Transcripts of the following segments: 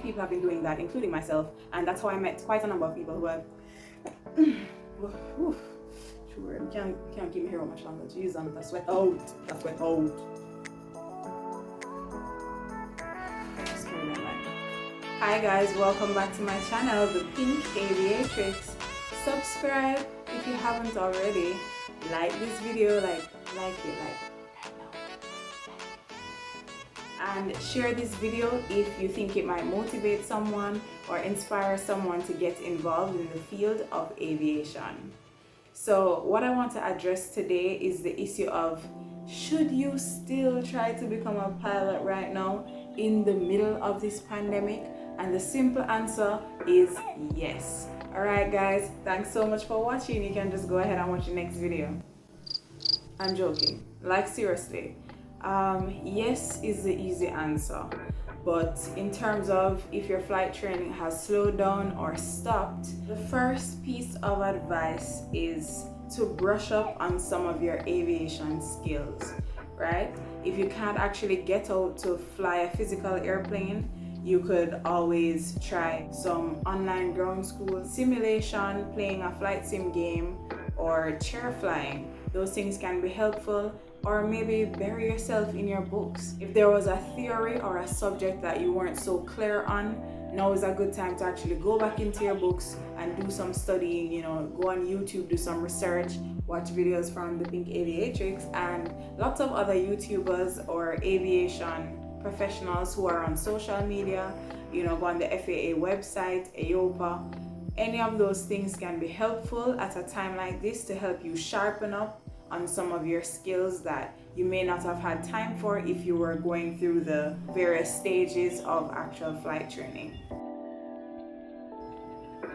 people have been doing that, including myself, and that's how I met quite a number of people who have sure, can't keep me here much longer. Jeez, I'm the sweat out. The sweat out. Just carry that line. Hi guys, welcome back to my channel, the Pink Aviatrix. Subscribe if you haven't already. Like this video, like it right now. And share this video if you think it might motivate someone or inspire someone to get involved in the field of aviation. So what I want to address today is the issue of, should you still try to become a pilot right now in the middle of this pandemic? And the simple answer is yes. Alright guys, thanks so much for watching. You can just go ahead and watch the next video. I'm joking, like seriously. Yes is the easy answer, but in terms of if your flight training has slowed down or stopped, the first piece of advice is to brush up on some of your aviation skills, right? If you can't actually get out to fly a physical airplane, you could always try some online ground school simulation, playing a flight sim game, or chair flying. Those things can be helpful. Or maybe bury yourself in your books. If there was a theory or a subject that you weren't so clear on, now is a good time to actually go back into your books and do some studying. You know, go on YouTube, do some research, watch videos from the Pink Aviatrix and lots of other YouTubers or aviation professionals who are on social media. You know, go on the FAA website, AOPA. Any of those things can be helpful at a time like this to help you sharpen up on some of your skills that you may not have had time for if you were going through the various stages of actual flight training.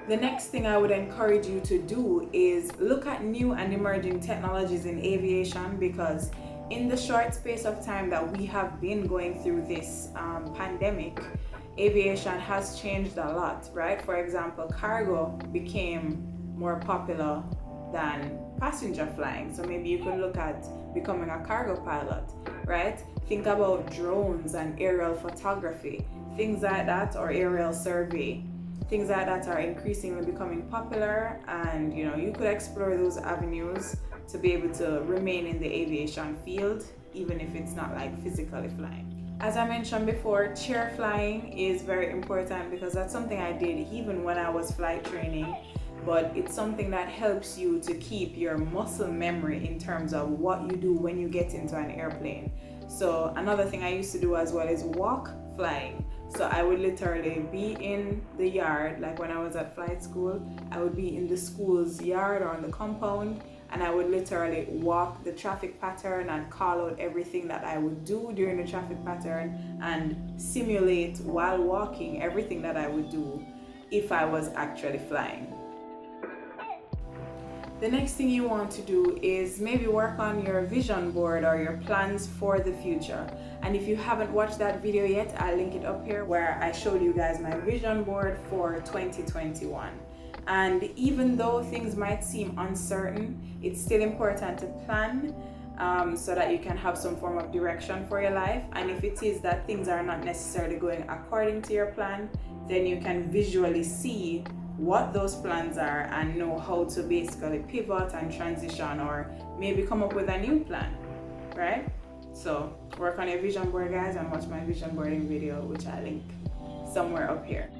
The next thing I would encourage you to do is look at new and emerging technologies in aviation, because in the short space of time that we have been going through this pandemic, aviation has changed a lot, right? For example, cargo became more popular than passenger flying. So maybe you could look at becoming a cargo pilot, right? Think about drones and aerial photography, things like that, or aerial survey. Things like that are increasingly becoming popular, and you know, you could explore those avenues to be able to remain in the aviation field, even if it's not like physically flying. As I mentioned before, chair flying is very important because that's something I did even when I was flight training. But it's something that helps you to keep your muscle memory in terms of what you do when you get into an airplane. So another thing I used to do as well is walk flying. So I would literally be in the yard, like when I was at flight school, I would be in the school's yard or on the compound, and I would literally walk the traffic pattern and call out everything that I would do during the traffic pattern and simulate while walking everything that I would do if I was actually flying. The next thing you want to do is maybe work on your vision board or your plans for the future. And if you haven't watched that video yet, I'll link it up here where I showed you guys my vision board for 2021. And even though things might seem uncertain, it's still important to plan so that you can have some form of direction for your life. And if it is that things are not necessarily going according to your plan, then you can visually see what those plans are and know how to basically pivot and transition, or maybe come up with a new plan, right? So work on your vision board, guys, and watch my vision boarding video, which I link somewhere up here.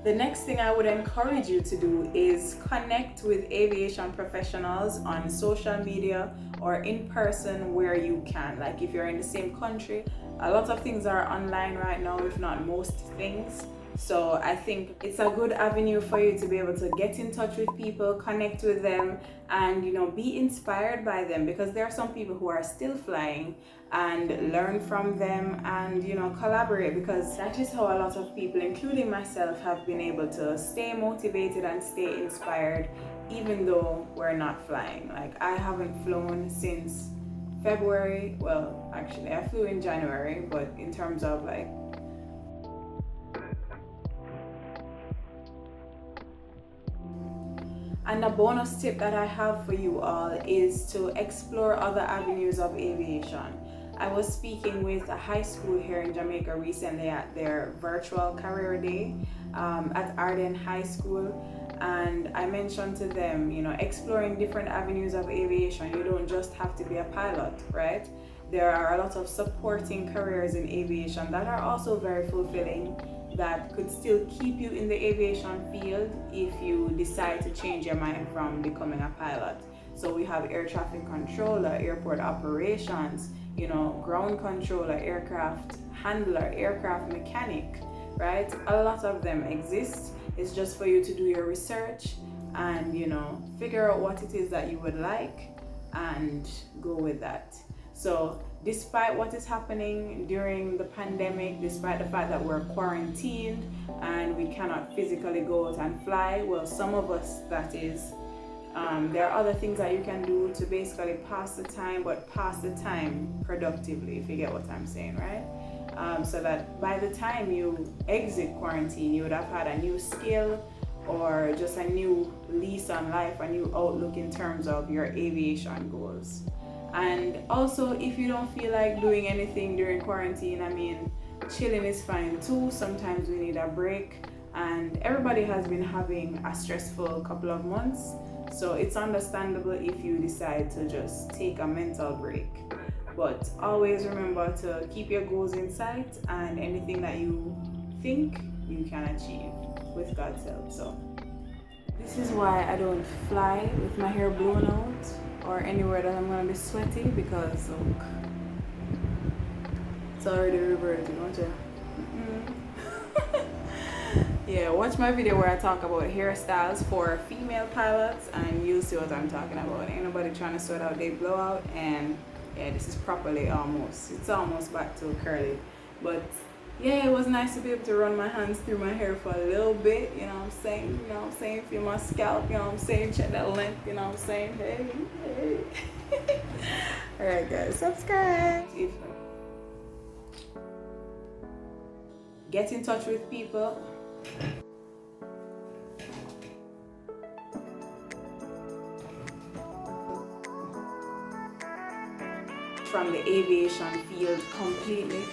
The next thing I would encourage you to do is connect with aviation professionals on social media or in person where you can. Like if you're in the same country, a lot of things are online right now, if not most things. So I think it's a good avenue for you to be able to get in touch with people, connect with them, and you know, be inspired by them, because there are some people who are still flying, and learn from them and you know, collaborate, because that is how a lot of people, including myself, have been able to stay motivated and stay inspired even though we're not flying. Like I haven't flown since February. Well, actually I flew in January, but in terms of like And a bonus tip that I have for you all is to explore other avenues of aviation. I was speaking with a high school here in Jamaica recently at their virtual career day at Arden High School, and I mentioned to them, exploring different avenues of aviation. You don't just have to be a pilot, right? There are a lot of supporting careers in aviation that are also very fulfilling, that could still keep you in the aviation field if you decide to change your mind from becoming a pilot. So we have air traffic controller, airport operations, ground controller, aircraft handler, aircraft mechanic, right? A lot of them exist. It's just for you to do your research and, figure out what it is that you would like and go with that. So despite what is happening during the pandemic, despite the fact that we're quarantined and we cannot physically go out and fly, well, some of us, that is, there are other things that you can do to basically pass the time, but pass the time productively, if you get what I'm saying, right? So that by the time you exit quarantine, you would have had a new skill or just a new lease on life, a new outlook in terms of your aviation goals. And also, if you don't feel like doing anything during quarantine, chilling is fine too. Sometimes we need a break, and everybody has been having a stressful couple of months. So it's understandable if you decide to just take a mental break. But always remember to keep your goals in sight, and anything that you think you can achieve with God's help. So this is why I don't fly with my hair blown out or anywhere that I'm gonna be sweaty, because look, it's already reverting, don't you? Yeah, watch my video where I talk about hairstyles for female pilots and you'll see what I'm talking about. Ain't nobody trying to sort out their blowout, and yeah, this is properly it's almost back to curly. But yeah, it was nice to be able to run my hands through my hair for a little bit, you know what I'm saying? Feel my scalp, you know what I'm saying? Check that length, you know what I'm saying? Hey. Alright guys, subscribe. Get in touch with people. From the aviation field completely.